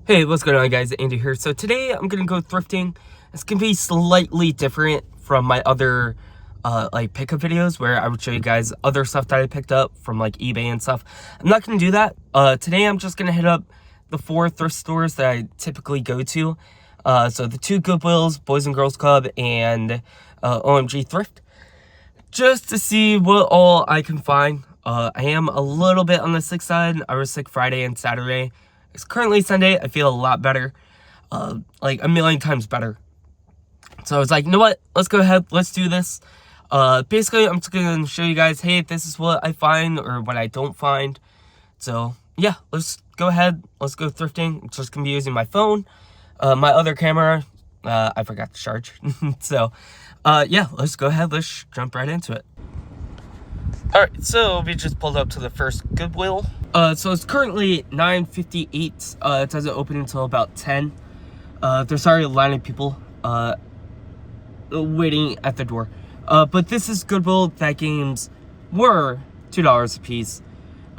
Hey, what's going on, guys? Andy here. So today I'm gonna go thrifting. It's gonna be slightly different from my other like pickup videos where I would show you guys other stuff that I picked up from like eBay and stuff. I'm not gonna do that. Today I'm just gonna hit up the 4 thrift stores that I typically go to. So the 2 Goodwills, Boys and Girls Club, and OMG Thrift, just to see what all I can find. I am a little bit on the sick side. I was sick Friday and Saturday. It's currently Sunday. I feel a lot better, like a million times better. So I was like, you know what? Let's go ahead. Let's do this. Basically, I'm just going to show you guys, hey, this is what I find or what I don't find. So yeah, let's go ahead. Let's go thrifting. I'm just going to be using my phone. My other camera, I forgot to charge. So yeah, let's go ahead. Let's jump right into it. Alright, so we just pulled up to the first Goodwill. So it's currently 9:58. It doesn't open until about 10. There's already a line of people waiting at the door. But this is Goodwill. That games were $2 a piece.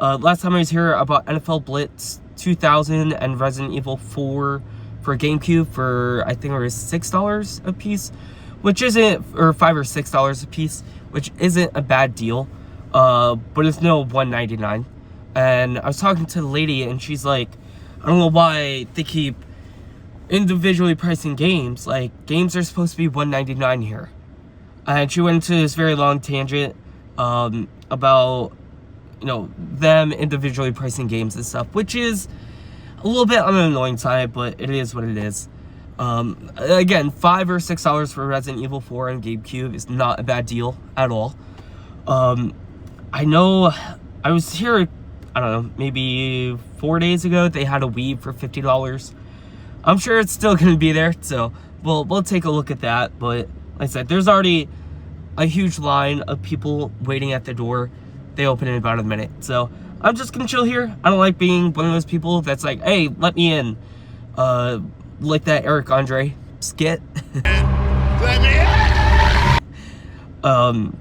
Last time I was here, I bought NFL Blitz 2000 and Resident Evil 4 for GameCube for, I think it was $6 a piece, which isn't, or $5 or $6 a piece, which isn't a bad deal. But it's no $1.99. And I was talking to the lady and she's like, I don't know why they keep individually pricing games. Like, games are supposed to be $1.99 here. And she went into this very long tangent about, you know, them individually pricing games and stuff, which is a little bit on the annoying side, but it is what it is. Again, $5 or $6 for Resident Evil 4 and GameCube is not a bad deal at all. I know I was here, I don't know, maybe 4 days ago. They had a Wii for $50. I'm sure it's still going to be there, so we'll take a look at that. But like I said, there's already a huge line of people waiting at the door. They open in about a minute, so I'm just going to chill here. I don't like being one of those people that's like, hey, let me in. Like that Eric Andre skit. Let me in!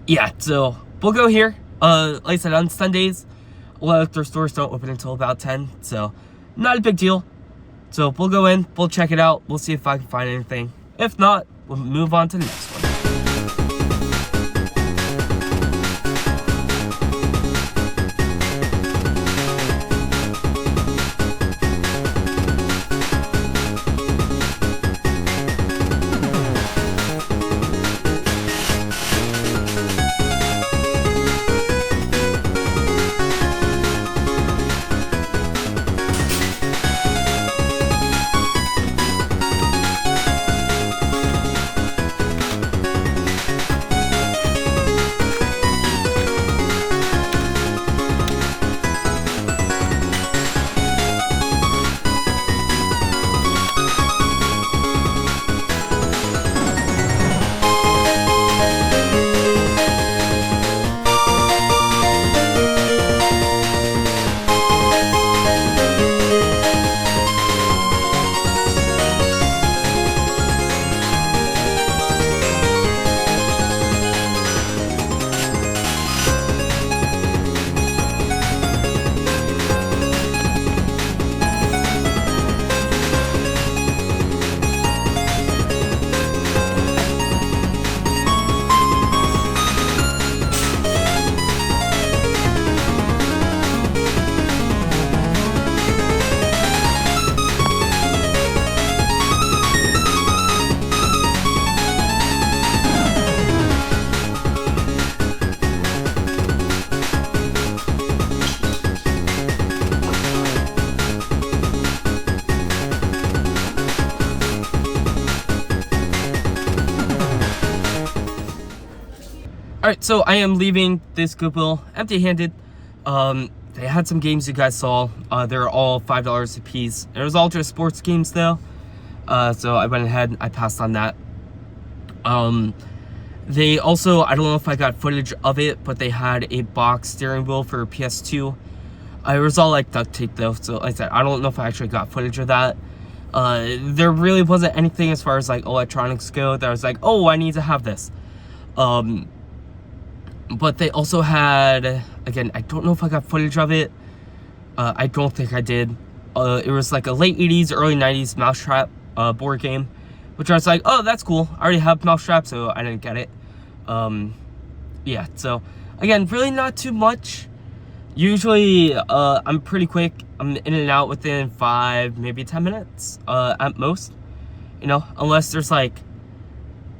Yeah, so we'll go here. Like I said, on Sundays, a lot of thrift stores don't open until about 10, so not a big deal. So we'll go in, we'll check it out, we'll see if I can find anything. If not, we'll move on to the next one. Alright, so I am leaving this Goodwill empty-handed. They had some games you guys saw. They're all $5 a piece. It was all just sports games though. So I went ahead and I passed on that. They also, I don't know if I got footage of it, but they had a box steering wheel for PS2. It was all like duct tape though, so like I said, I don't know if I actually got footage of that. There really wasn't anything as far as like electronics go that I was like, oh, I need to have this. But they also had, again, I don't know if I got footage of it. I don't think I did. It was like a late 80s, early 90s Mousetrap board game, which I was like, oh, that's cool. I already have Mousetrap, so I didn't get it. Yeah, so again, really not too much. Usually, I'm pretty quick. I'm in and out within 5, maybe 10 minutes, at most. You know, unless there's like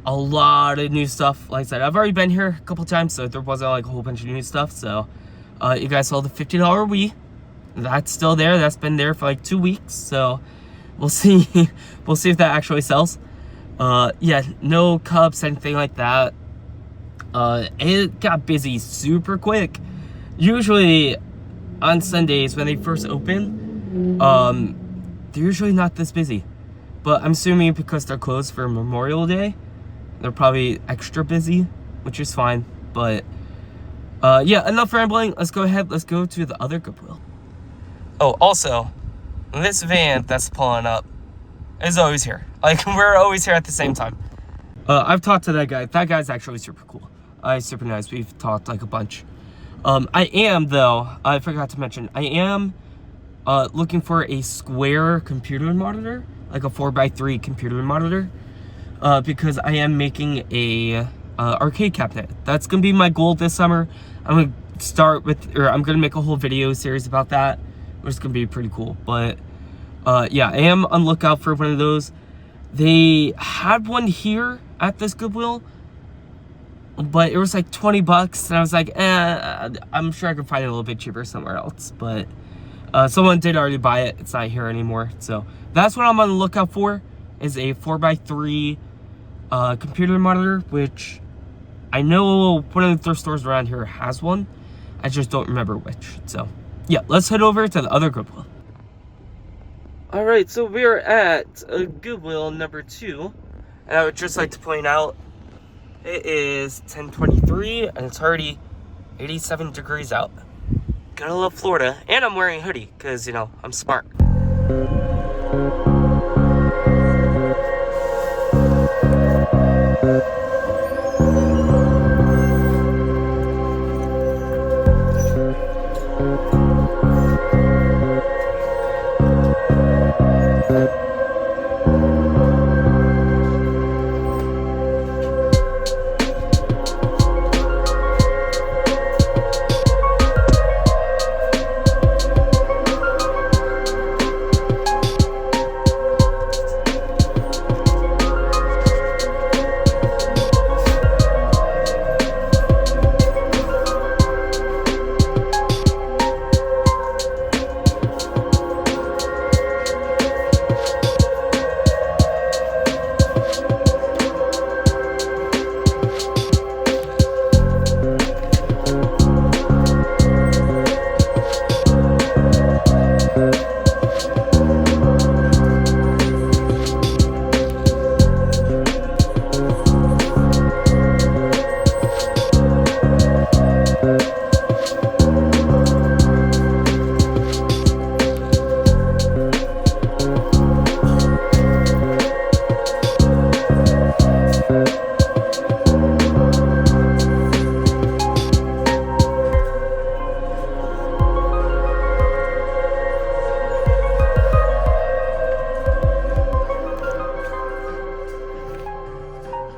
a lot of new stuff. Like I said, I've already been here a couple times, so there wasn't like a whole bunch of new stuff. So, you guys saw the $50 Wii. That's still there. That's been there for like 2 weeks. So, we'll see. We'll see if that actually sells. Yeah, no cups, anything like that. It got busy super quick. Usually on Sundays when they first open, they're usually not this busy. But I'm assuming because they're closed for Memorial Day, they're probably extra busy, which is fine. But yeah, enough rambling. Let's go ahead. Let's go to the other Goodwill. Oh, also, this van that's pulling up is always here. Like, we're always here at the same time. I've talked to that guy. That guy's actually super cool. He's super nice. We've talked like a bunch. I am, though, I forgot to mention, I am looking for a square computer monitor, like a 4x3 computer monitor, because I am making a arcade cabinet. That's gonna be my goal this summer. I'm gonna start with, or I'm gonna make a whole video series about that, which is gonna be pretty cool. But yeah, I am on lookout for one of those. They had one here at this Goodwill, but it was like 20 bucks, and I was like, I'm sure I could find it a little bit cheaper somewhere else. But someone did already buy it. It's not here anymore. So that's what I'm on the lookout for, is a 4x3 computer monitor, which I know one of the thrift stores around here has one. I just don't remember which. So yeah, let's head over to the other Goodwill. All right, so we're at Goodwill number 2, and I would just like to point out, it is 10:23 and it's already 87 degrees out. Gotta love Florida, and I'm wearing a hoodie because, you know, I'm smart.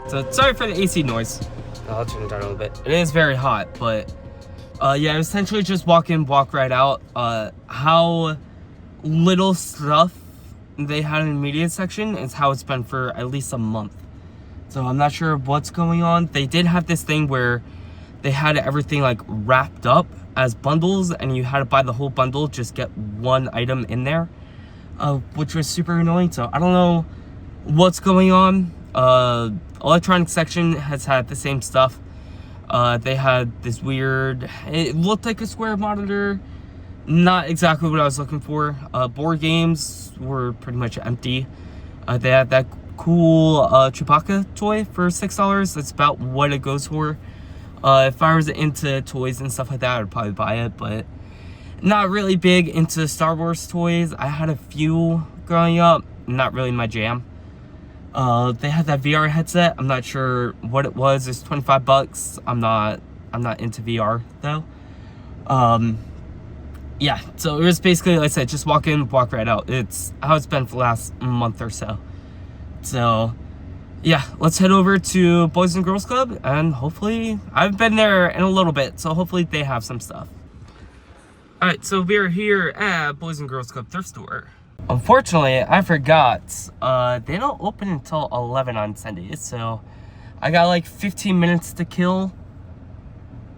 So sorry for the AC noise. I'll turn it down a little bit. It is very hot, but yeah, essentially just walk in, walk right out. How little stuff they had in the media section is how it's been for at least a month. So I'm not sure what's going on. They did have this thing where they had everything like wrapped up as bundles, and you had to buy the whole bundle, just get one item in there, which was super annoying. So I don't know what's going on. Electronic section has had the same stuff. They had this weird, it looked like a square monitor, not exactly what I was looking for. Board games were pretty much empty. They had that cool Chewbacca toy for $6. That's about what it goes for. If I was into toys and stuff like that, I would probably buy it, but not really big into Star Wars toys. I had a few growing up, not really my jam. They had that VR headset. I'm not sure what it was. It's 25 bucks. I'm not into VR though. yeah, so it was basically, like I said, just walk in, walk right out. It's how it's been for the last month or so. So, yeah, let's head over to Boys and Girls Club, and hopefully, I've been there in a little bit, so hopefully they have some stuff. Alright, so we're here at Boys and Girls Club thrift store. Unfortunately, I forgot, they don't open until 11 on Sundays, so I got like 15 minutes to kill,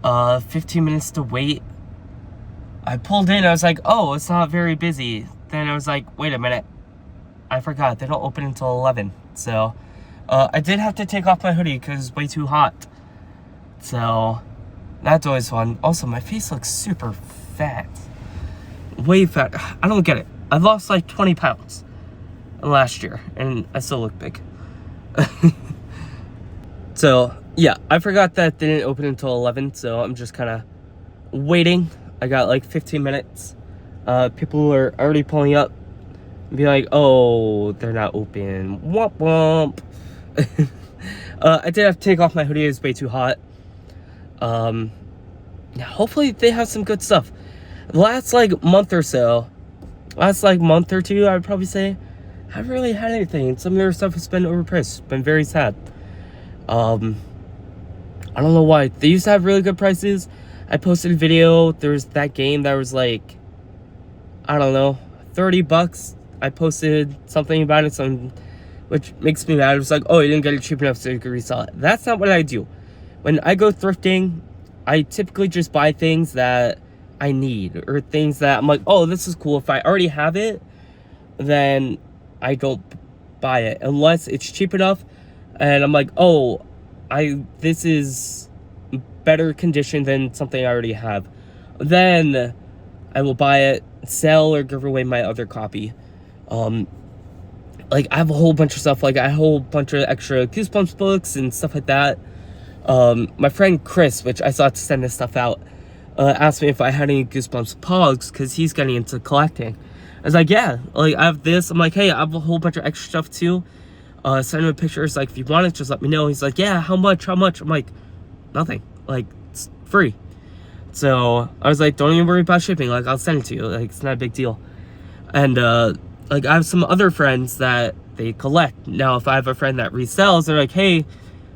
15 minutes to wait. I pulled in, I was like, oh, it's not very busy. Then I was like, wait a minute, I forgot, they don't open until 11. So, I did have to take off my hoodie because it's way too hot. So, that's always fun. Also, my face looks super fat. Way fat. I don't get it. I lost like 20 pounds last year, and I still look big. So, yeah, I forgot that they didn't open until 11, so I'm just kind of waiting. I got like 15 minutes. People are already pulling up and be like, oh, they're not open. Womp womp. I did have to take off my hoodie. It's way too hot. Hopefully they have some good stuff. The last like month or two, I would probably say, I haven't really had anything. Some of their stuff has been overpriced. Been very sad. I don't know why. They used to have really good prices. I posted a video. There was that game that was like, I don't know, $30. I posted something about it, which makes me mad. It was like, oh, you didn't get it cheap enough so you could resell it. That's not what I do. When I go thrifting, I typically just buy things that I need, or things that I'm like, oh, this is cool. If I already have it, then I don't buy it unless it's cheap enough and I'm like, oh, this is better condition than something I already have. Then I will buy it, sell, or give away my other copy. Like, I have a whole bunch of stuff. Like, I have a whole bunch of extra Goosebumps books and stuff like that. My friend Chris, which I still have to send this stuff out, asked me if I had any Goosebumps pogs, because he's getting into collecting. I was like, yeah, like, I have this. I'm like, hey, I have a whole bunch of extra stuff too. Send him pictures, like, if you want it, just let me know. He's like, yeah, how much? I'm like, nothing. Like, it's free. So, I was like, don't even worry about shipping. Like, I'll send it to you. Like, it's not a big deal. And, like, I have some other friends that they collect. Now, if I have a friend that resells, they're like, hey,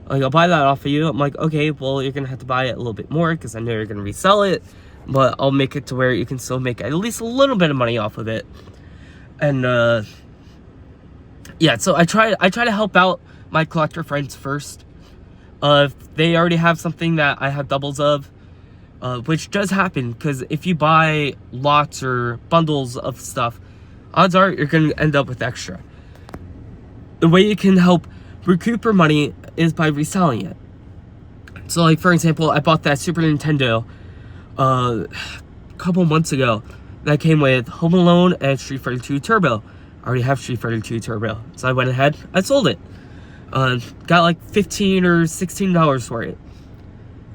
like, I'll buy that off of you. I'm like, okay, well, you're gonna have to buy it a little bit more because I know you're gonna resell it, but I'll make it to where you can still make at least a little bit of money off of it. And yeah, so I try to help out my collector friends first. If they already have something that I have doubles of, which does happen, because if you buy lots or bundles of stuff, odds are you're gonna end up with extra. The way you can help recoup your money is by reselling it. So, like, for example, I bought that Super Nintendo a couple months ago that came with Home Alone and Street Fighter 2 Turbo. I already have Street Fighter 2 Turbo, so I went ahead, I sold it. Got like $15 or $16 for it.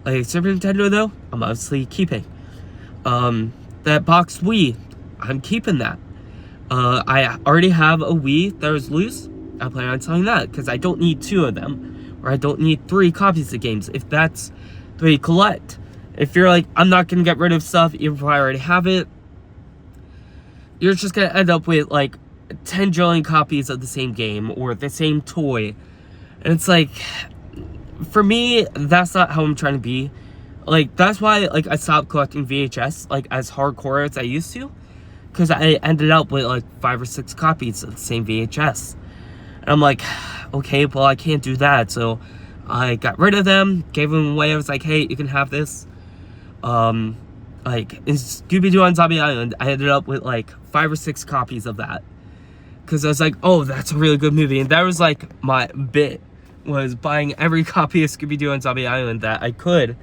Like, Super Nintendo though, I'm obviously keeping. That box Wii, I'm keeping that. I already have a Wii that was loose. I plan on selling that because I don't need 2 of them, or I don't need 3 copies of games if that's the way you collect. If you're like, I'm not gonna get rid of stuff even if I already have it, you're just gonna end up with like 10 jillion copies of the same game or the same toy. And it's like, for me, that's not how I'm trying to be. Like, that's why, like, I stopped collecting VHS, like, as hardcore as I used to. Because I ended up with, like, 5 or 6 copies of the same VHS. And I'm like, okay, well, I can't do that. So, I got rid of them, gave them away. I was like, hey, you can have this. Like, in Scooby-Doo on Zombie Island, I ended up with, like, 5 or 6 copies of that. Because I was like, oh, that's a really good movie. And that was, like, my bit, was buying every copy of Scooby-Doo on Zombie Island that I could.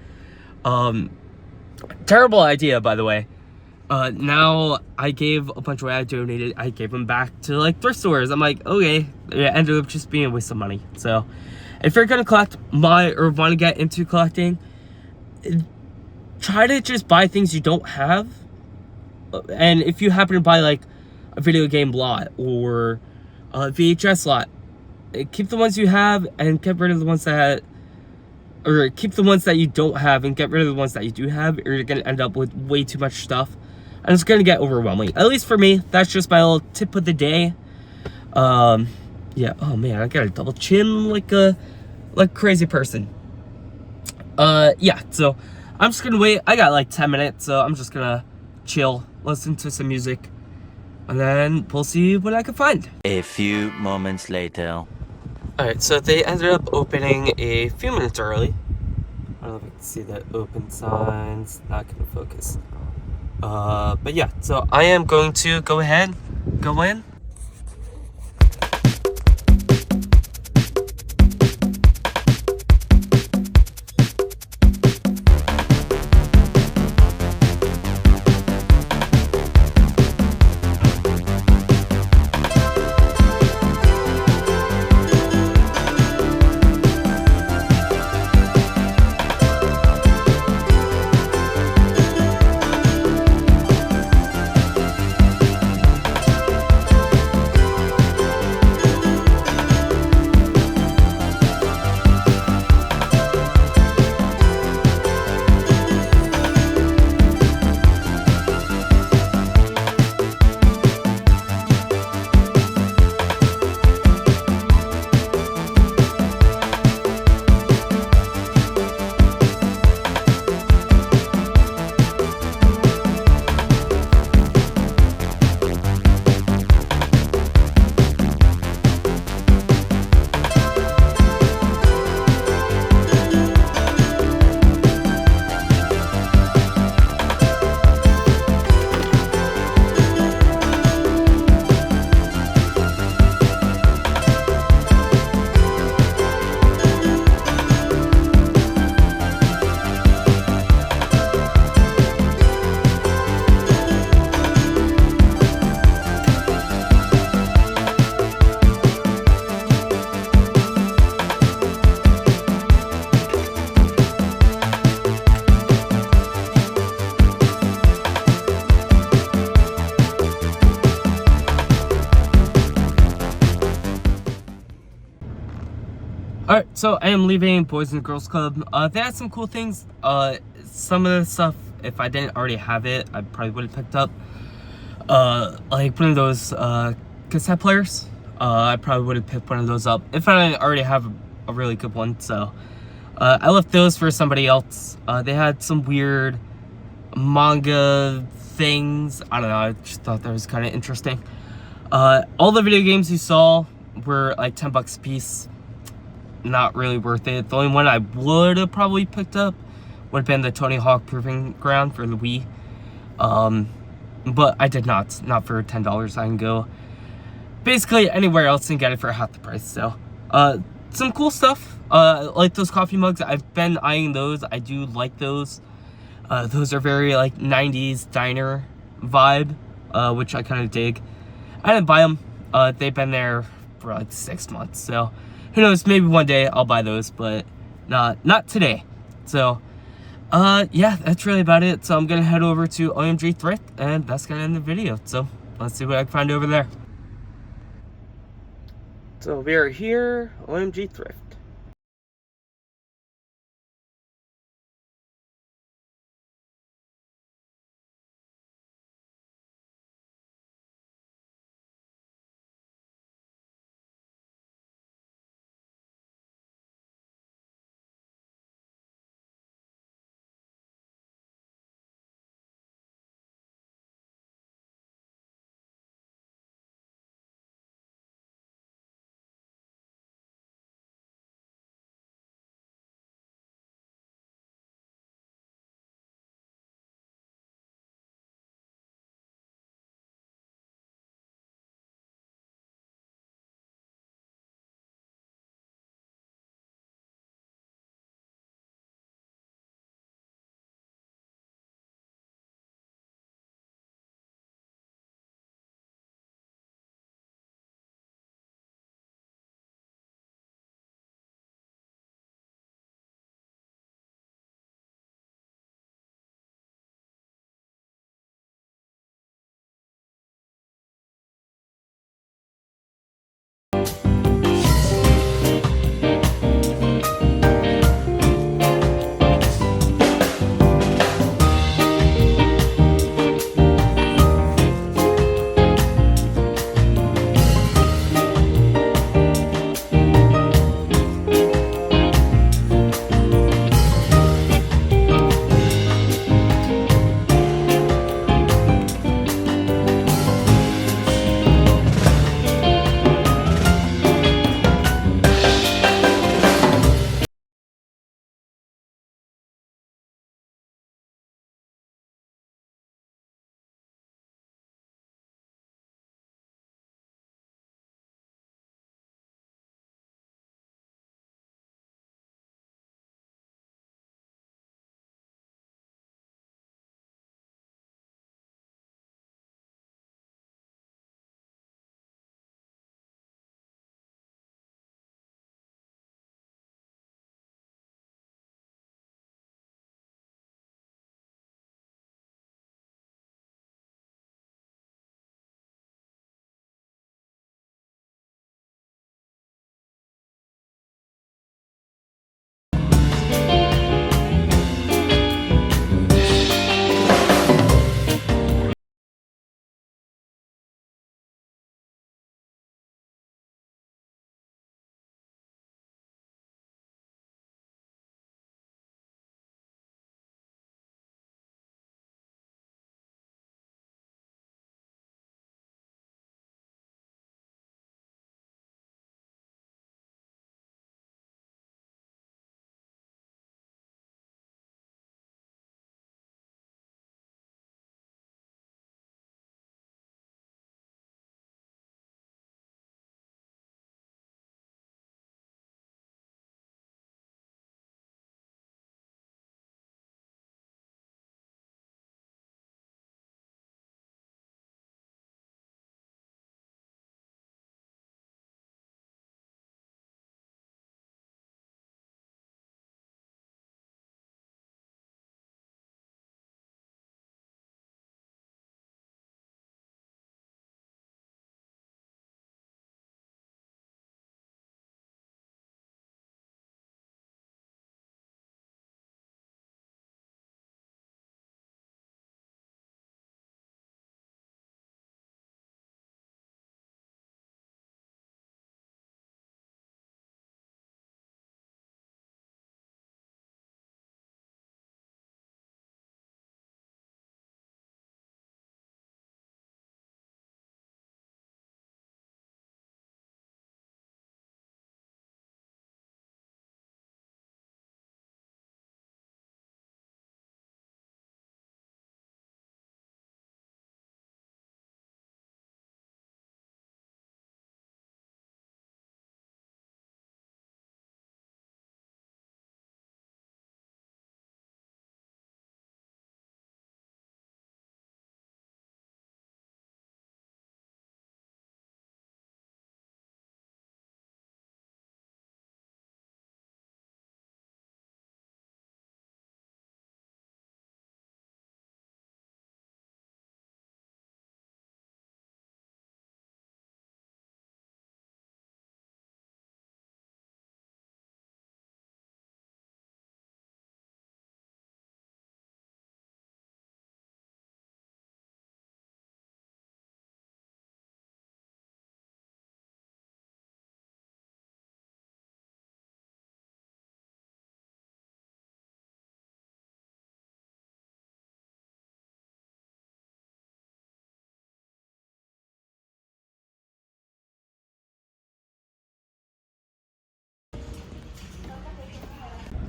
Terrible idea, by the way. Now, I gave a bunch away. I donated. I gave them back to, like, thrift stores. I'm like, okay. It ended up just being a waste of money. So, if you're gonna collect or want to get into collecting, try to just buy things you don't have. And if you happen to buy, like, a video game lot or a VHS lot, keep the ones you have and get rid of the ones that, or keep the ones that you don't have and get rid of the ones that you do have, or you're gonna end up with way too much stuff. and it's gonna get overwhelming. At least for me, that's just my little tip of the day. Yeah, oh man, I got a double chin like a crazy person. Yeah, so I'm just gonna wait. I got like 10 minutes, so I'm just gonna chill, listen to some music, and then we'll see what I can find. A few moments later. Alright, so they ended up opening a few minutes early. I don't know if you can see the open signs, not gonna focus. But yeah, so I am going to go ahead, go in. Alright, so I am leaving Boys and Girls Club. They had some cool things. Some of the stuff, if I didn't already have it, I probably would have picked up. Like one of those cassette players. I probably would have picked one of those up if I didn't already have a really good one. So I left those for somebody else. They had some weird manga things. I don't know, I just thought that was kind of interesting. All the video games you saw were like 10 bucks a piece. Not really worth it. The only one I would have probably picked up would have been the Tony Hawk Proving Ground for the Wii. But I did not for $10. I can go basically anywhere else and get it for half the price. So some cool stuff, like those coffee mugs. I've been eyeing those. I do like those. Those are very like 90s diner vibe, which I kind of dig. I didn't buy them. They've been there for like 6 months, so who knows, maybe one day I'll buy those, but not today. So yeah, that's really about it. So I'm gonna head over to OMG Thrift, and that's gonna end the video. So let's see what I can find over there. So we are here, OMG Thrift.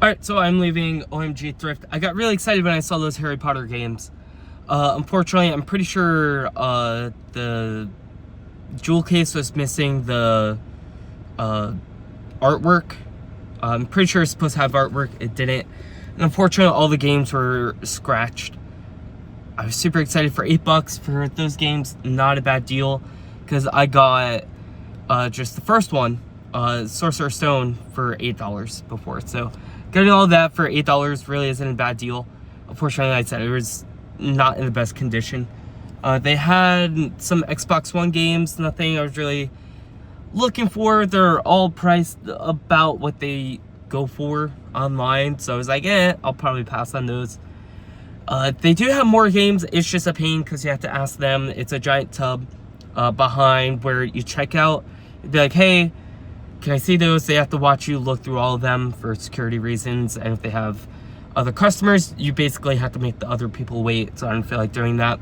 Alright, so I'm leaving OMG Thrift. I got really excited when I saw those Harry Potter games. Unfortunately, I'm pretty sure the jewel case was missing the artwork. I'm pretty sure it's supposed to have artwork. It didn't. And unfortunately, all the games were scratched. I was super excited for $8 for those games. Not a bad deal, because I got just the first one, Sorcerer's Stone, for $8 before. So getting all that for $8 really isn't a bad deal. Unfortunately, like I said, it was not in the best condition. They had some Xbox One games, nothing I was really looking for. They're all priced about what they go for online, so I was like, I'll probably pass on those. They do have more games. It's just a pain because you have to ask them. It's a giant tub behind where you check out. You'd be like, hey, can I see those? They have to watch you look through all of them for security reasons, and if they have other customers, you basically have to make the other people wait, so I don't feel like doing that.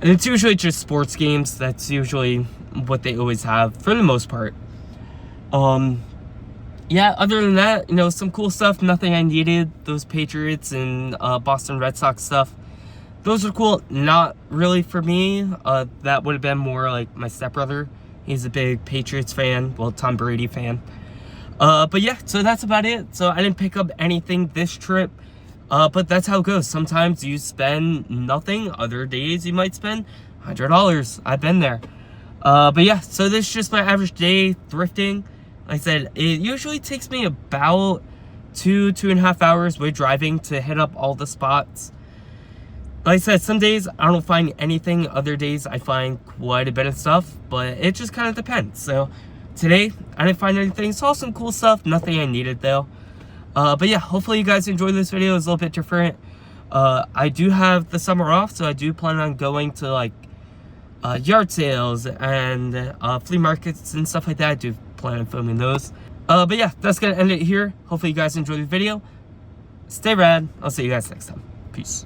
And it's usually just sports games. That's usually what they always have for the most part. Yeah, other than that, you know, some cool stuff, nothing I needed. Those Patriots and Boston Red Sox stuff, those are cool. Not really for me. That would have been more like my stepbrother. He's a big Patriots fan, well, Tom Brady fan. But yeah, so that's about it. So I didn't pick up anything this trip, but that's how it goes. Sometimes you spend nothing. Other days you might spend $100. I've been there. But yeah, so this is just my average day thrifting. Like I said, it usually takes me about 2.5 hours with driving to hit up all the spots. Like I said, some days I don't find anything. Other days I find quite a bit of stuff, but it just kind of depends. So today I didn't find anything. Saw some cool stuff. Nothing I needed though. But yeah, hopefully you guys enjoyed this video. It's a little bit different. I do have the summer off, so I do plan on going to like yard sales and flea markets and stuff like that. I do plan on filming those. But yeah, that's gonna end it here. Hopefully you guys enjoyed the video. Stay rad. I'll see you guys next time. Peace.